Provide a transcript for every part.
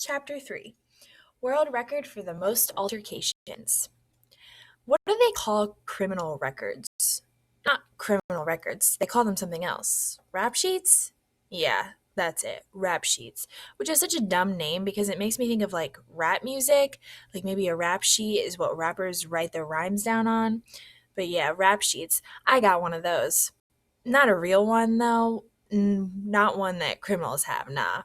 Chapter 3 World Record for the Most Altercations. What do they call criminal records? Not criminal records, they call them something else. Rap sheets? Yeah, that's it, rap sheets. Which is such a dumb name because it makes me think of like rap music. Like maybe a rap sheet is what rappers write their rhymes down on. But yeah, rap sheets. I got one of those. Not a real one though. Not one that criminals have, nah.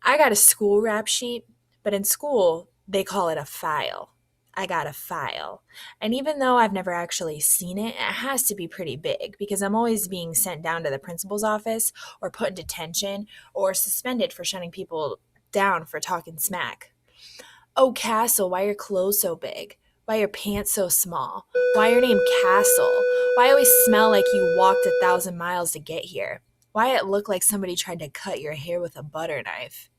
I got a school rap sheet, but in school, they call it a file. I got a file. And even though I've never actually seen it, it has to be pretty big because I'm always being sent down to the principal's office or put in detention or suspended for shutting people down for talking smack. Oh, Castle, why are your clothes so big? Why are your pants so small? Why your name Castle? Why always smell like you walked 1,000 miles to get here? Why it look like somebody tried to cut your hair with a butter knife?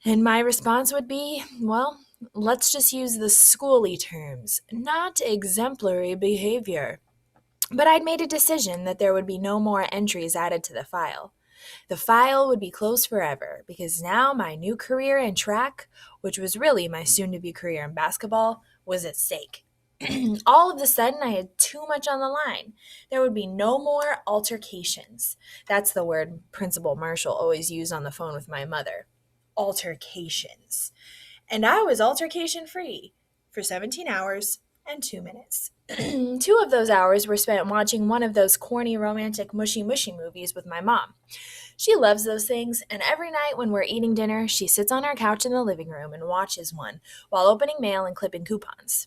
And my response would be, well, let's just use the schooly terms, not exemplary behavior. But I'd made a decision that there would be no more entries added to the file. The file would be closed forever because now my new career in track, which was really my soon to be career in basketball, was at stake. All of a sudden, I had too much on the line. There would be no more altercations. That's the word Principal Marshall always used on the phone with my mother. Altercations. And I was altercation free for 17 hours and 2 minutes. 2 of those hours were spent watching one of those corny romantic mushy movies with my mom. She loves those things, and every night when we're eating dinner, she sits on our couch in the living room and watches one while opening mail and clipping coupons.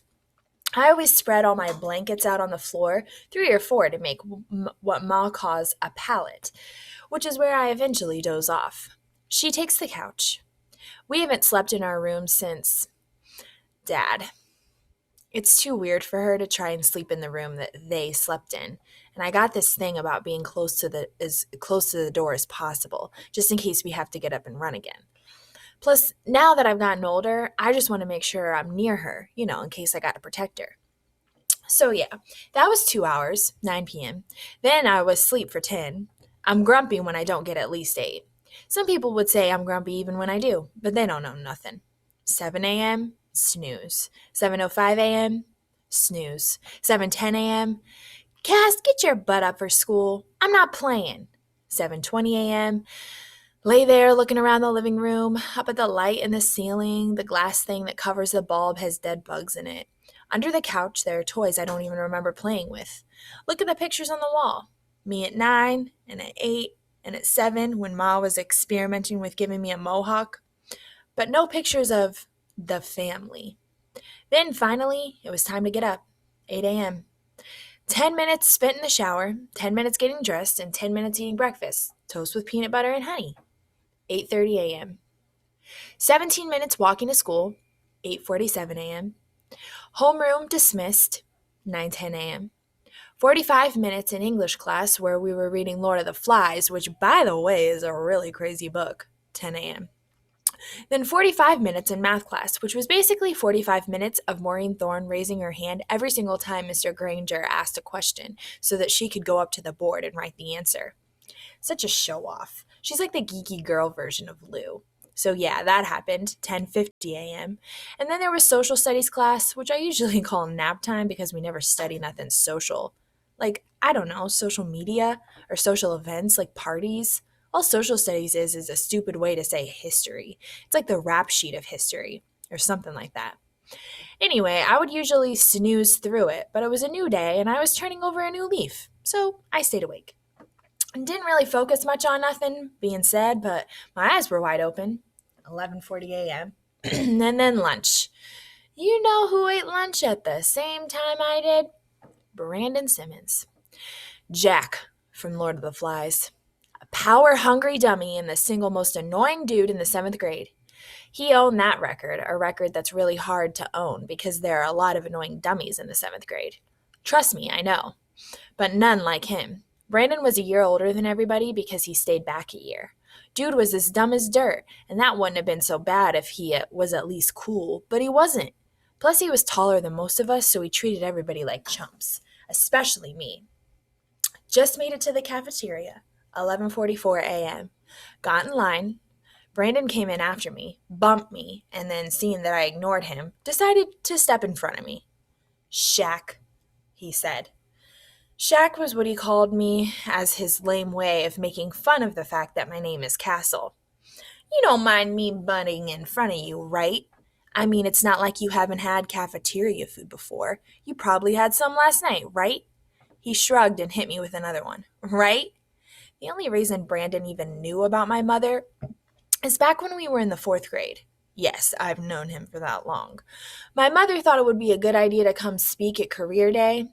I always spread all my blankets out on the floor, 3 or 4 to make what Ma calls a pallet, which is where I eventually doze off. She takes the couch. We haven't slept in our room since Dad. It's too weird for her to try and sleep in the room that they slept in. And I got this thing about being as close to the door as possible, just in case we have to get up and run again. Plus, now that I've gotten older, I just want to make sure I'm near her, in case I got to protect her. So yeah, that was 2 hours, 9 p.m. Then I was asleep for 10. I'm grumpy when I don't get at least 8. Some people would say I'm grumpy even when I do, but they don't know nothing. 7 a.m., snooze. 7:05 a.m., snooze. 7:10 a.m., Cass, get your butt up for school. I'm not playing. 7:20 a.m., lay there looking around the living room, up at the light in the ceiling. The glass thing that covers the bulb has dead bugs in it. Under the couch, there are toys I don't even remember playing with. Look at the pictures on the wall. Me at 9, and at 8, and at 7 when Ma was experimenting with giving me a mohawk. But no pictures of the family. Then finally, it was time to get up. 8 a.m. 10 minutes spent in the shower, 10 minutes getting dressed, and 10 minutes eating breakfast. Toast with peanut butter and honey. 8:30 a.m. 17 minutes walking to school. 8:47 a.m. Homeroom dismissed. 9:10 a.m. 45 minutes in English class where we were reading Lord of the Flies, which, by the way, is a really crazy book. 10 a.m. Then 45 minutes in math class, which was basically 45 minutes of Maureen Thorne raising her hand every single time Mr. Granger asked a question so that she could go up to the board and write the answer. Such a show-off. She's like the geeky girl version of Lou. So yeah, that happened, 10:50 a.m. And then there was social studies class, which I usually call nap time because we never study nothing social. Like, I don't know, social media or social events like parties. All social studies is a stupid way to say history. It's like the rap sheet of history or something like that. Anyway, I would usually snooze through it, but it was a new day and I was turning over a new leaf. So I stayed awake. And didn't really focus much on nothing being said, but my eyes were wide open. 11:40 a.m. And then lunch. You know who ate lunch at the same time I did? Brandon Simmons. Jack from Lord of the Flies. A power-hungry dummy and the single most annoying dude in the 7th grade. He owned that record, a record that's really hard to own because there are a lot of annoying dummies in the 7th grade. Trust me, I know. But none like him. Brandon was a year older than everybody because he stayed back a year. Dude was as dumb as dirt, and that wouldn't have been so bad if he was at least cool, but he wasn't. Plus, he was taller than most of us, so he treated everybody like chumps, especially me. Just made it to the cafeteria, 11:44 a.m. Got in line. Brandon came in after me, bumped me, and then seeing that I ignored him, decided to step in front of me. Shaq, he said. Shaq was what he called me as his lame way of making fun of the fact that my name is Castle. You don't mind me butting in front of you, right? I mean, it's not like you haven't had cafeteria food before. You probably had some last night, right? He shrugged and hit me with another one. Right? The only reason Brandon even knew about my mother is back when we were in the fourth grade. Yes, I've known him for that long. My mother thought it would be a good idea to come speak at Career Day,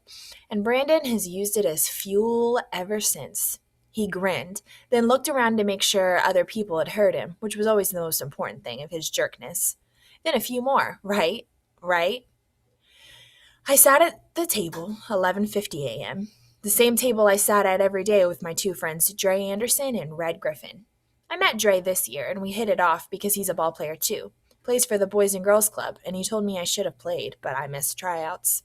and Brandon has used it as fuel ever since. He grinned, then looked around to make sure other people had heard him, which was always the most important thing of his jerkness. Then a few more, right? Right? I sat at the table, 11:50 a.m., the same table I sat at every day with my two friends, Dre Anderson and Red Griffin. I met Dre this year, and we hit it off because he's a ball player too. Plays for the Boys and Girls Club, and he told me I should have played, but I missed tryouts.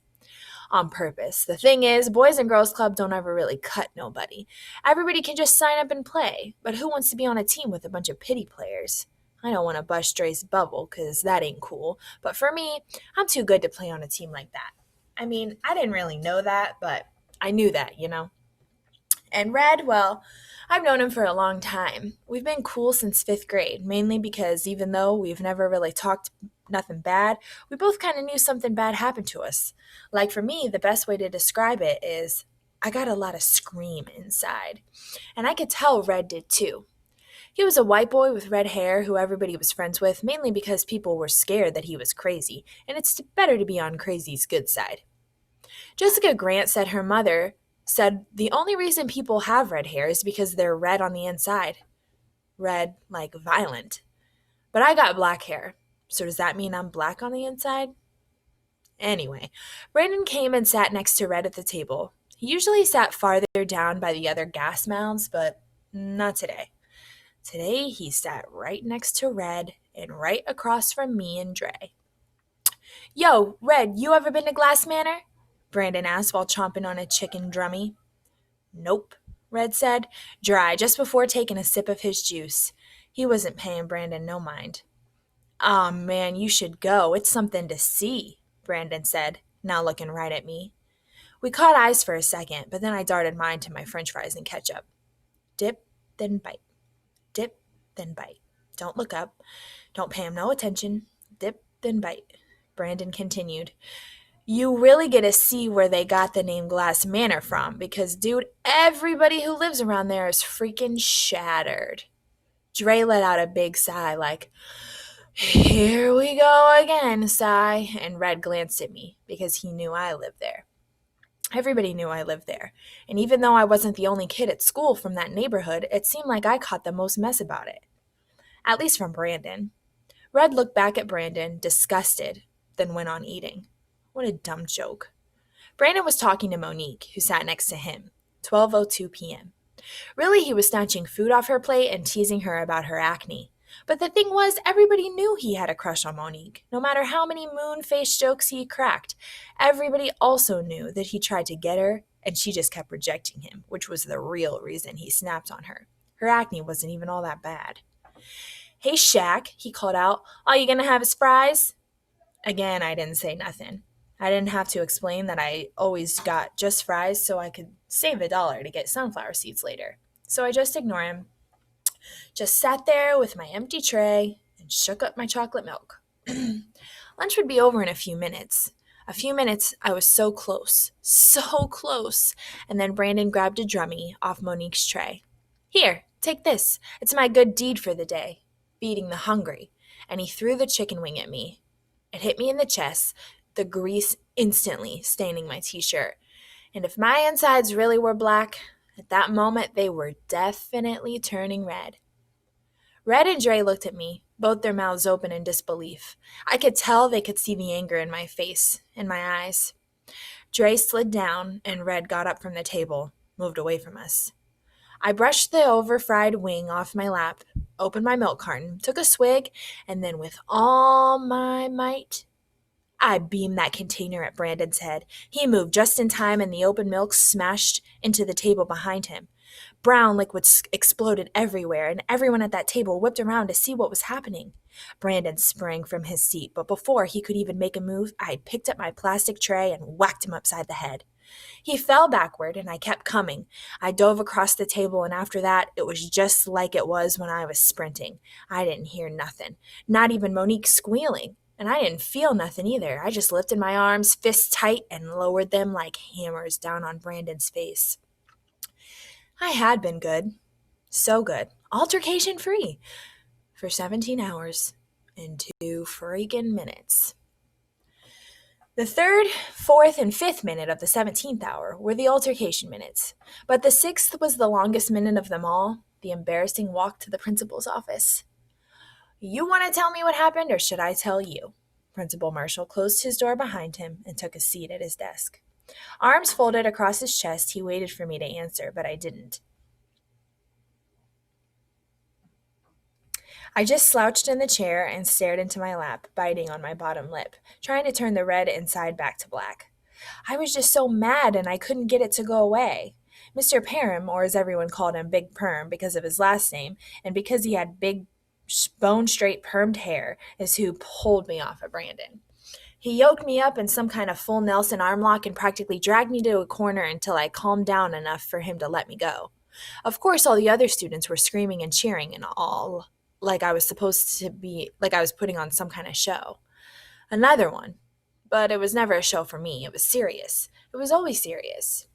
On purpose. The thing is, Boys and Girls Club don't ever really cut nobody. Everybody can just sign up and play, but who wants to be on a team with a bunch of pity players? I don't want to bust Dre's bubble, because that ain't cool, but for me, I'm too good to play on a team like that. I mean, I didn't really know that, but I knew that. And Red, well, I've known him for a long time. We've been cool since fifth grade, mainly because even though we've never really talked nothing bad, we both kind of knew something bad happened to us. Like for me, the best way to describe it is I got a lot of scream inside. And I could tell Red did too. He was a white boy with red hair who everybody was friends with, mainly because people were scared that he was crazy, and it's better to be on crazy's good side. Jessica Grant said her mother said the only reason people have red hair is because they're red on the inside. Red, like violent. But I got black hair, so does that mean I'm black on the inside? Anyway, Brandon came and sat next to Red at the table. He usually sat farther down by the other gas mounds, but not today. Today, he sat right next to Red and right across from me and Dre. Yo, Red, you ever been to Glass Manor? Brandon asked while chomping on a chicken drummy. Nope, Red said, dry just before taking a sip of his juice. He wasn't paying Brandon no mind. Aw, man, you should go. It's something to see, Brandon said, now looking right at me. We caught eyes for a second, but then I darted mine to my french fries and ketchup. Dip, then bite. Dip, then bite. Don't look up. Don't pay him no attention. Dip, then bite. Brandon continued. You really get to see where they got the name Glass Manor from because, dude, everybody who lives around there is freaking shattered. Dre let out a big sigh like, here we go again, sigh, and Red glanced at me because he knew I lived there. Everybody knew I lived there, and even though I wasn't the only kid at school from that neighborhood, it seemed like I caught the most mess about it. At least from Brandon. Red looked back at Brandon, disgusted, then went on eating. What a dumb joke. Brandon was talking to Monique, who sat next to him, 12:02 p.m. Really, he was snatching food off her plate and teasing her about her acne. But the thing was, everybody knew he had a crush on Monique. No matter how many moon-faced jokes he cracked, everybody also knew that he tried to get her, and she just kept rejecting him, which was the real reason he snapped on her. Her acne wasn't even all that bad. Hey, Shaq, he called out, all you gonna have is fries? Again, I didn't say nothing. I didn't have to explain that I always got just fries so I could save $1 to get sunflower seeds later. So I just ignored him. Just sat there with my empty tray and shook up my chocolate milk. Lunch would be over in a few minutes. A few minutes, I was so close, and then Brandon grabbed a drummy off Monique's tray. Here, take this. It's my good deed for the day, feeding the hungry, and he threw the chicken wing at me. It hit me in the chest, the grease instantly staining my t-shirt. And if my insides really were black, at that moment they were definitely turning red. Red and Dre looked at me, both their mouths open in disbelief. I could tell they could see the anger in my face, in my eyes. Dre slid down, and Red got up from the table, moved away from us. I brushed the over-fried wing off my lap, opened my milk carton, took a swig, and then with all my might, I beamed that container at Brandon's head. He moved just in time, and the open milk smashed into the table behind him. Brown liquids exploded everywhere, and everyone at that table whipped around to see what was happening. Brandon sprang from his seat, but before he could even make a move, I had picked up my plastic tray and whacked him upside the head. He fell backward, and I kept coming. I dove across the table, and after that, it was just like it was when I was sprinting. I didn't hear nothing, not even Monique squealing. And I didn't feel nothing either. I just lifted my arms, fists tight, and lowered them like hammers down on Brandon's face. I had been good. So good. Altercation free. For 17 hours and 2 freaking minutes. The third, fourth, and fifth minute of the 17th hour were the altercation minutes, but the sixth was the longest minute of them all, the embarrassing walk to the principal's office. You want to tell me what happened, or should I tell you? Principal Marshall closed his door behind him and took a seat at his desk. Arms folded across his chest, he waited for me to answer, but I didn't. I just slouched in the chair and stared into my lap, biting on my bottom lip, trying to turn the red inside back to black. I was just so mad and I couldn't get it to go away. Mr. Perham, or as everyone called him, Big Perm, because of his last name, and because he had big, bone-straight permed hair, is who pulled me off of Brandon. He yoked me up in some kind of full Nelson arm lock and practically dragged me to a corner until I calmed down enough for him to let me go. Of course, all the other students were screaming and cheering and all, like I was supposed to be, like I was putting on some kind of show. Another one. But it was never a show for me. It was serious. It was always serious.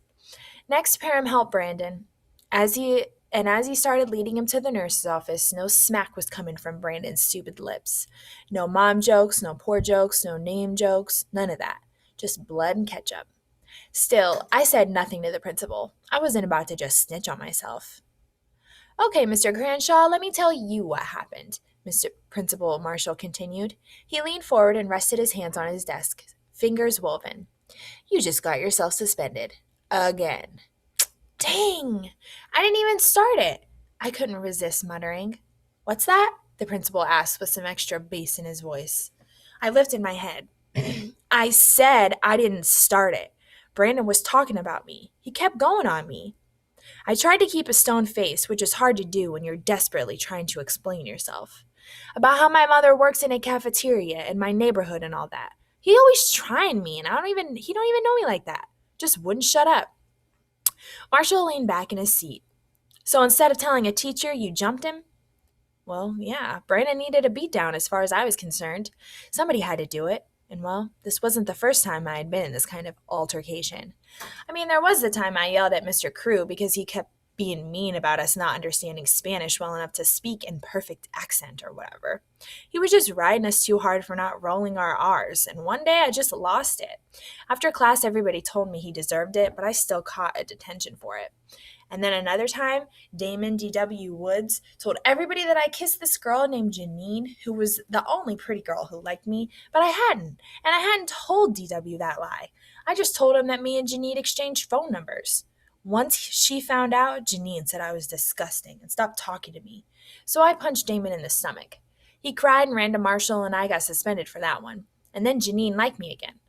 Next, Parham helped Brandon. As he started leading him to the nurse's office, no smack was coming from Brandon's stupid lips. No mom jokes, no poor jokes, no name jokes, none of that. Just blood and ketchup. Still, I said nothing to the principal. I wasn't about to just snitch on myself. Okay, Mr. Cranshaw, let me tell you what happened, Mr. Principal Marshall continued. He leaned forward and rested his hands on his desk, fingers woven. You just got yourself suspended. Again. Dang! I didn't even start it. I couldn't resist muttering. What's that? The principal asked with some extra bass in his voice. I lifted my head. I said I didn't start it. Brandon was talking about me. He kept going on me. I tried to keep a stone face, which is hard to do when you're desperately trying to explain yourself. About how my mother works in a cafeteria in my neighborhood and all that. He always trying me, and he don't even know me like that. Just wouldn't shut up. Marshall leaned back in his seat. So instead of telling a teacher, you jumped him? Well, yeah, Brandon needed a beatdown as far as I was concerned. Somebody had to do it. And well, this wasn't the first time I had been in this kind of altercation. I mean, there was the time I yelled at Mr. Crew because he kept being mean about us not understanding Spanish well enough to speak in perfect accent or whatever. He was just riding us too hard for not rolling our R's, and one day I just lost it. After class, everybody told me he deserved it, but I still caught a detention for it. And then another time, Damon D.W. Woods told everybody that I kissed this girl named Janine, who was the only pretty girl who liked me, but I hadn't. And I hadn't told D.W. that lie. I just told him that me and Janine exchanged phone numbers. Once she found out, Janine said I was disgusting and stopped talking to me. So I punched Damon in the stomach. He cried and ran to Marshall, and I got suspended for that one. And then Janine liked me again.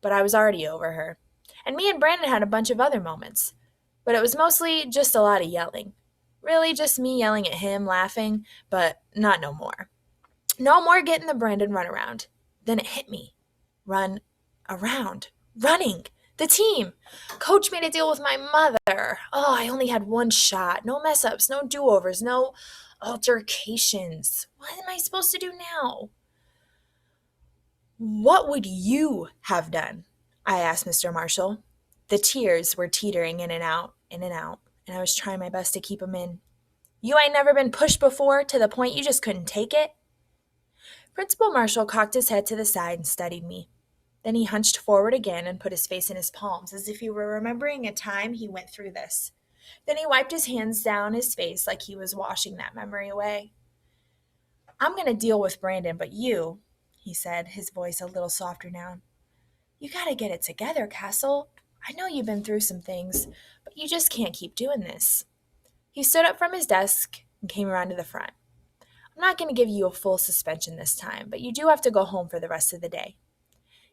But I was already over her. And me and Brandon had a bunch of other moments. But it was mostly just a lot of yelling. Really just me yelling at him, laughing, but not no more. No more getting the Brandon runaround. Then it hit me. Run around. Running. The team. Coach made a deal with my mother. Oh, I only had one shot. No mess-ups, no do-overs, no altercations. What am I supposed to do now? What would you have done? I asked Mr. Marshall. The tears were teetering in and out, and I was trying my best to keep them in. You ain't never been pushed before to the point you just couldn't take it? Principal Marshall cocked his head to the side and studied me. Then he hunched forward again and put his face in his palms as if he were remembering a time he went through this. Then he wiped his hands down his face like he was washing that memory away. I'm going to deal with Brandon, but you, he said, his voice a little softer now. You got to get it together, Castle. I know you've been through some things, but you just can't keep doing this. He stood up from his desk and came around to the front. I'm not going to give you a full suspension this time, but you do have to go home for the rest of the day.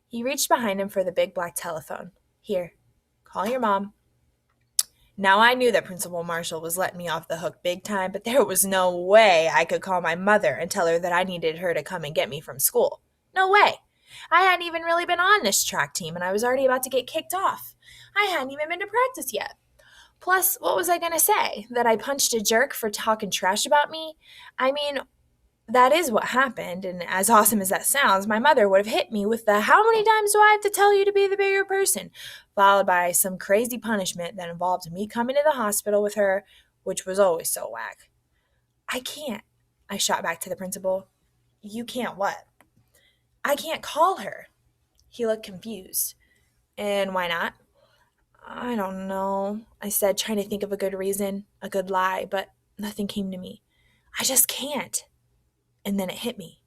He reached behind him for the big black telephone. Here, call your mom. Now I knew that Principal Marshall was letting me off the hook big time, but there was no way I could call my mother and tell her that I needed her to come and get me from school. No way. I hadn't even really been on this track team, and I was already about to get kicked off. I hadn't even been to practice yet. Plus, what was I going to say? That I punched a jerk for talking trash about me? I mean, that is what happened, and as awesome as that sounds, my mother would have hit me with the "how many times do I have to tell you to be the bigger person?" followed by some crazy punishment that involved me coming to the hospital with her, which was always so whack. I can't, I shot back to the principal. You can't what? I can't call her. He looked confused. And why not? I don't know, I said, trying to think of a good reason, a good lie, but nothing came to me. I just can't. And then it hit me.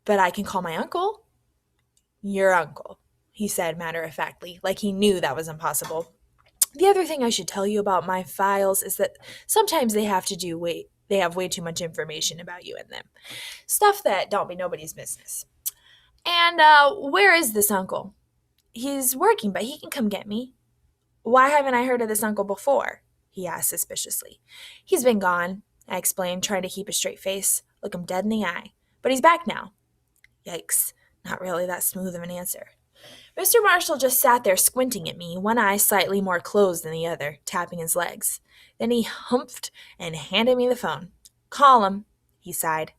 But I can call my uncle. Your uncle, he said matter-of-factly, like he knew that was impossible. The other thing I should tell you about my files is that sometimes they have way too much information about you in them. Stuff that don't be nobody's business. And where is this uncle? He's working, but he can come get me. Why haven't I heard of this uncle before? He asked suspiciously. He's been gone, I explained, trying to keep a straight face, look him dead in the eye. But he's back now. Yikes, not really that smooth of an answer. Mr. Marshall just sat there squinting at me, one eye slightly more closed than the other, tapping his legs. Then he humphed and handed me the phone. Call him, he sighed.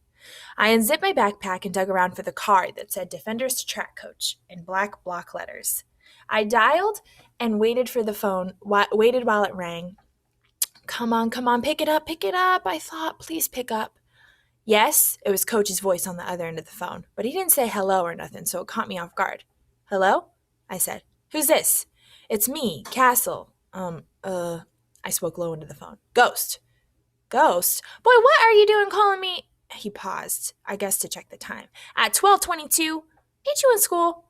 I unzipped my backpack and dug around for the card that said Defenders Track Coach in black block letters. I dialed and waited for the phone, waited while it rang. Come on, pick it up, I thought. Please pick up. Yes, it was Coach's voice on the other end of the phone, but he didn't say hello or nothing, so it caught me off guard. Hello? I said. Who's this? It's me, Castle. I spoke low into the phone. Ghost. Ghost? Boy, what are you doing calling me? He paused, I guess to check the time. At 12:22? Ain't you in school?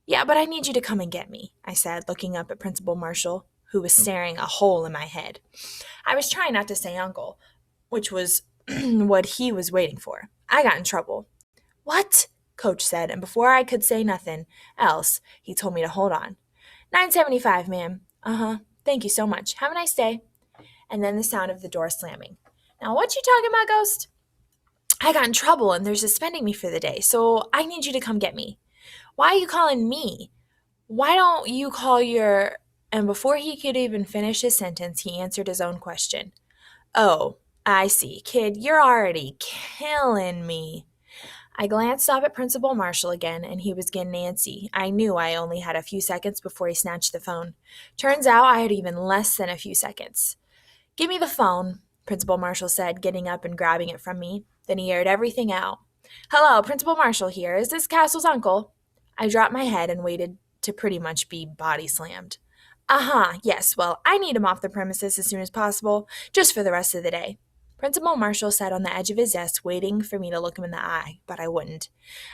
Yeah, but I need you to come and get me, I said, looking up at Principal Marshall, who was staring a hole in my head. I was trying not to say uncle, which was what he was waiting for. I got in trouble. What? Coach said, and before I could say nothing else, he told me to hold on. $9.75, ma'am. Uh-huh. Thank you so much. Have a nice day. And then the sound of the door slamming. Now, what you talking about, Ghost? I got in trouble, and they're suspending me for the day, so I need you to come get me. Why are you calling me? Why don't you call your... And before he could even finish his sentence, he answered his own question. Oh, I see. Kid, you're already killing me. I glanced off at Principal Marshall again, and he was getting antsy. I knew I only had a few seconds before he snatched the phone. Turns out I had even less than a few seconds. Give me the phone, Principal Marshall said, getting up and grabbing it from me. Then he aired everything out. Hello, Principal Marshall here. Is this Castle's uncle? I dropped my head and waited to pretty much be body slammed. Uh-huh, yes, well, I need him off the premises as soon as possible, just for the rest of the day. Principal Marshall sat on the edge of his desk waiting for me to look him in the eye, but I wouldn't.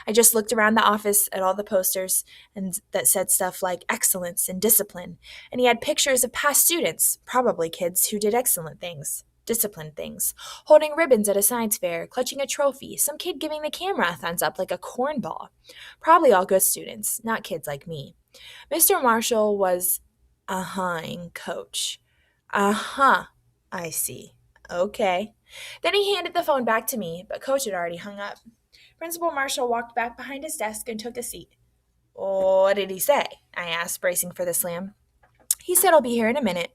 I just looked around the office at all the posters that said stuff like excellence and discipline, and he had pictures of past students, probably kids who did excellent things, disciplined things, holding ribbons at a science fair, clutching a trophy, some kid giving the camera a thumbs up like a cornball. Probably all good students, not kids like me. Mr. Marshall was uh-huh-ing Coach. Uh-huh, I see. Okay. Then he handed the phone back to me, but Coach had already hung up. Principal Marshall walked back behind his desk and took a seat. What did he say? I asked, bracing for the slam. He said, I'll be here in a minute.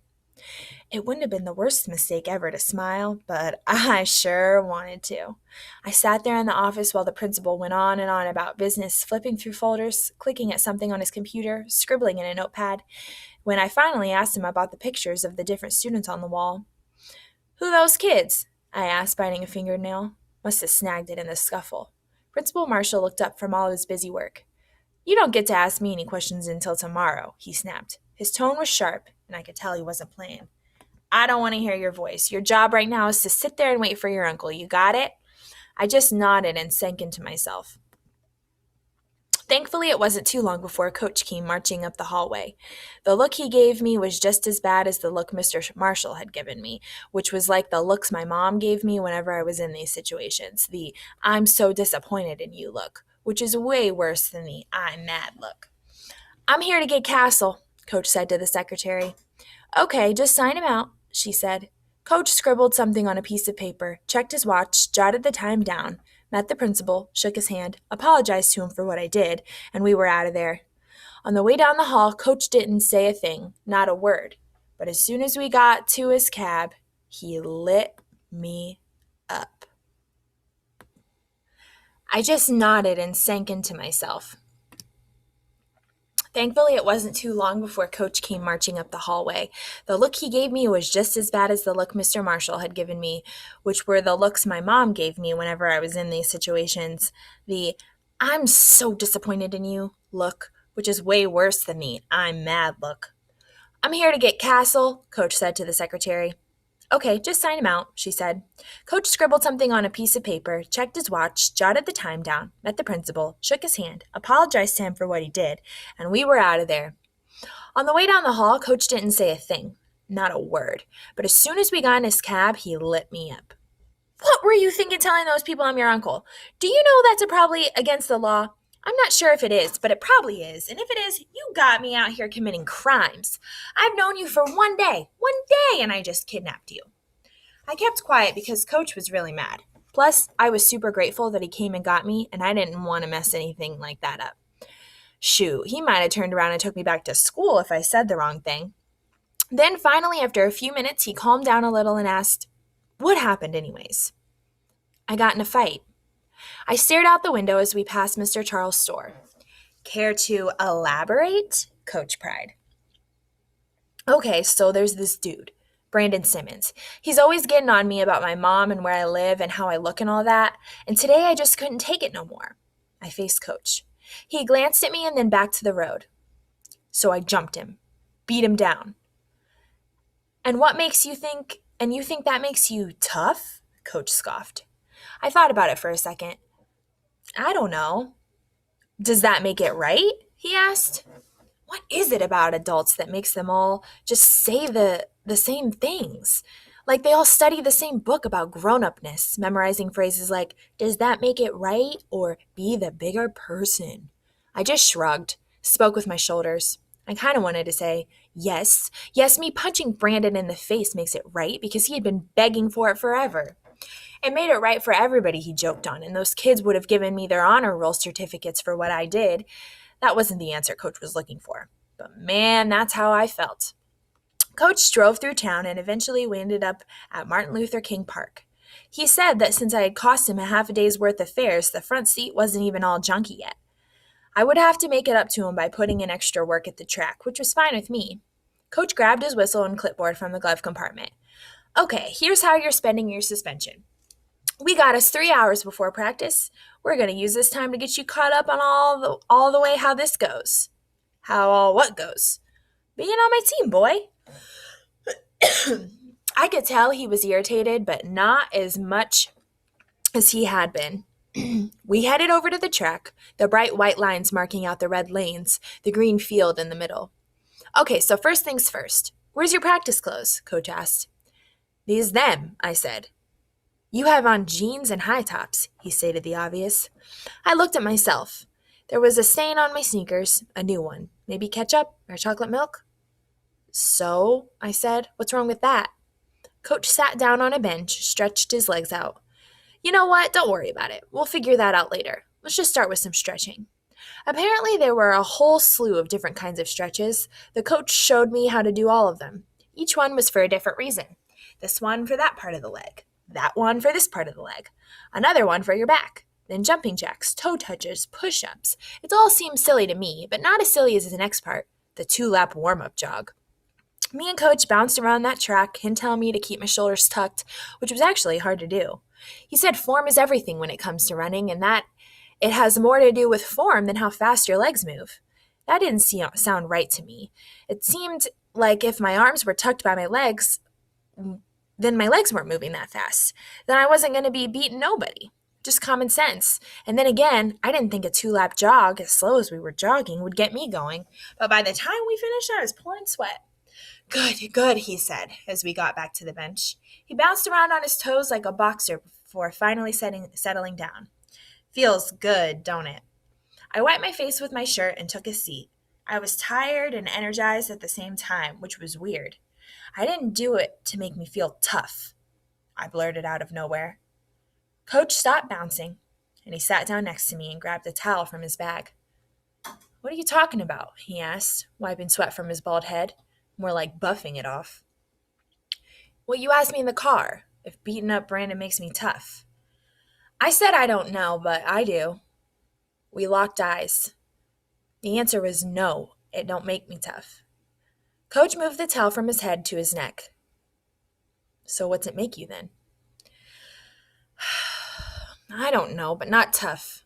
It wouldn't have been the worst mistake ever to smile, but I sure wanted to. I sat there in the office while the principal went on and on about business, flipping through folders, clicking at something on his computer, scribbling in a notepad, when I finally asked him about the pictures of the different students on the wall. Who those kids? I asked, biting a fingernail. Must have snagged it in the scuffle. Principal Marshall looked up from all his busy work. You don't get to ask me any questions until tomorrow, he snapped. His tone was sharp, and I could tell he wasn't playing. I don't want to hear your voice. Your job right now is to sit there and wait for your uncle. You got it? I just nodded and sank into myself. Thankfully, it wasn't too long before Coach came marching up the hallway. The look he gave me was just as bad as the look Mr. Marshall had given me, which was like the looks my mom gave me whenever I was in these situations, the I'm so disappointed in you look, which is way worse than the I'm mad look. I'm here to get Castle, Coach said to the secretary. Okay, just sign him out, she said. Coach scribbled something on a piece of paper, checked his watch, jotted the time down, met the principal, shook his hand, apologized to him for what I did, and we were out of there. On the way down the hall, Coach didn't say a thing, not a word. But as soon as we got to his cab, he lit me up. I just nodded and sank into myself. Thankfully, it wasn't too long before Coach came marching up the hallway. The look he gave me was just as bad as the look Mr. Marshall had given me, which were the looks my mom gave me whenever I was in these situations. The "I'm so disappointed in you" look, which is way worse than the "I'm mad" look. "I'm here to get Castle," Coach said to the secretary. Okay, just sign him out, she said. Coach scribbled something on a piece of paper, checked his watch, jotted the time down, met the principal, shook his hand, apologized to him for what he did, and we were out of there. On the way down the hall, Coach didn't say a thing, not a word, but as soon as we got in his cab, he lit me up. What were you thinking telling those people I'm your uncle? Do you know that's probably against the law? I'm not sure if it is, but it probably is. And if it is, you got me out here committing crimes. I've known you for one day, and I just kidnapped you. I kept quiet because Coach was really mad. Plus, I was super grateful that he came and got me, and I didn't want to mess anything like that up. Shoot, he might have turned around and took me back to school if I said the wrong thing. Then finally, after a few minutes, he calmed down a little and asked, "What happened anyways?" "I got in a fight." I stared out the window as we passed Mr. Charles' store. "Care to elaborate?" Coach pried. Okay, so there's this dude, Brandon Simmons. He's always getting on me about my mom and where I live and how I look and all that, and today I just couldn't take it no more. I faced Coach. He glanced at me and then back to the road. So I jumped him, beat him down. And you think that makes you tough? Coach scoffed. I thought about it for a second. I don't know. Does that make it right? He asked. What is it about adults that makes them all just say the same things? Like they all study the same book about grown-upness, memorizing phrases like, "Does that make it right?" or "Be the bigger person." I just shrugged, spoke with my shoulders. I kind of wanted to say, yes, me punching Brandon in the face makes it right because he had been begging for it forever. It made it right for everybody he joked on, and those kids would have given me their honor roll certificates for what I did. That wasn't the answer Coach was looking for. But man, that's how I felt. Coach drove through town and eventually we ended up at Martin Luther King Park. He said that since I had cost him a half a day's worth of fares, the front seat wasn't even all junky yet. I would have to make it up to him by putting in extra work at the track, which was fine with me. Coach grabbed his whistle and clipboard from the glove compartment. Okay, here's how you're spending your suspension. We got us 3 hours before practice. We're going to use this time to get you caught up on all the way how this goes. How all what goes? Being on my team, boy. I could tell he was irritated, but not as much as he had been. We headed over to the track, the bright white lines marking out the red lanes, the green field in the middle. Okay, so first things first. Where's your practice clothes? Coach asked. These them, I said. You have on jeans and high tops, he stated the obvious. I looked at myself. There was a stain on my sneakers, a new one. Maybe ketchup or chocolate milk? So, I said, what's wrong with that? Coach sat down on a bench, stretched his legs out. You know what? Don't worry about it. We'll figure that out later. Let's just start with some stretching. Apparently, there were a whole slew of different kinds of stretches. The coach showed me how to do all of them. Each one was for a different reason. This one for that part of the leg. That one for this part of the leg. Another one for your back. Then jumping jacks, toe touches, push-ups. It all seems silly to me, but not as silly as the next part, the 2-lap warm-up jog. Me and Coach bounced around that track, him telling me to keep my shoulders tucked, which was actually hard to do. He said form is everything when it comes to running, and that it has more to do with form than how fast your legs move. That didn't sound right to me. It seemed like if my arms were tucked by my legs, then my legs weren't moving that fast. Then I wasn't going to be beating nobody. Just common sense. And then again, I didn't think a 2-lap jog, as slow as we were jogging, would get me going. But by the time we finished, I was pouring sweat. Good, he said, as we got back to the bench. He bounced around on his toes like a boxer before finally settling down. Feels good, don't it? I wiped my face with my shirt and took a seat. I was tired and energized at the same time, which was weird. I didn't do it to make me feel tough, I blurted out of nowhere. Coach stopped bouncing, and he sat down next to me and grabbed a towel from his bag. What are you talking about? He asked, wiping sweat from his bald head, more like buffing it off. Well, you asked me in the car if beating up Brandon makes me tough. I said I don't know, but I do. We locked eyes. The answer was no, it don't make me tough. Coach moved the towel from his head to his neck. So what's it make you then? I don't know, but not tough.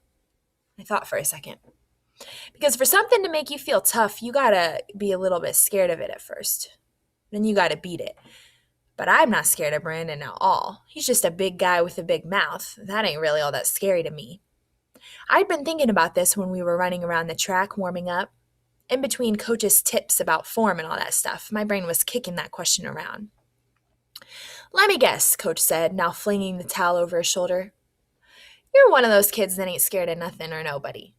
I thought for a second. Because for something to make you feel tough, you gotta be a little bit scared of it at first. Then you gotta beat it. But I'm not scared of Brandon at all. He's just a big guy with a big mouth. That ain't really all that scary to me. I'd been thinking about this when we were running around the track warming up. In between Coach's tips about form and all that stuff, my brain was kicking that question around. Let me guess, Coach said, now flinging the towel over his shoulder. You're one of those kids that ain't scared of nothing or nobody.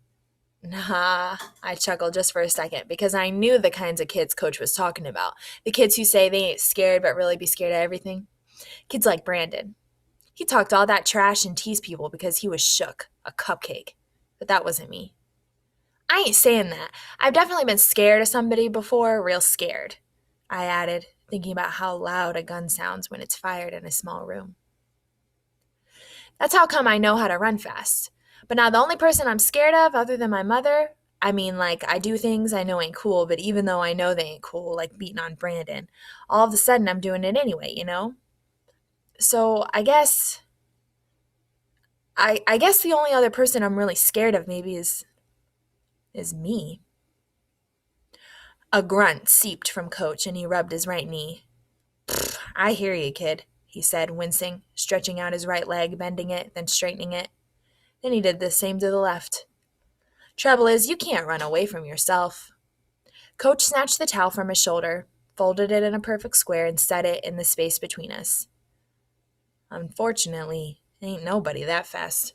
Nah, I chuckled just for a second because I knew the kinds of kids Coach was talking about. The kids who say they ain't scared but really be scared of everything. Kids like Brandon. He talked all that trash and teased people because he was shook, a cupcake. But that wasn't me. I ain't saying that. I've definitely been scared of somebody before, real scared, I added, thinking about how loud a gun sounds when it's fired in a small room. That's how come I know how to run fast. But now the only person I'm scared of other than my mother, I mean, like, I do things I know ain't cool, but even though I know they ain't cool, like beating on Brandon, all of a sudden I'm doing it anyway, you know? So I guess the only other person I'm really scared of maybe is me. A grunt seeped from Coach and he rubbed his right knee. I hear you, kid, he said, wincing, stretching out his right leg, bending it, then straightening it. Then he did the same to the left. Trouble is, you can't run away from yourself. Coach snatched the towel from his shoulder, folded it in a perfect square, and set it in the space between us. Unfortunately, ain't nobody that fast.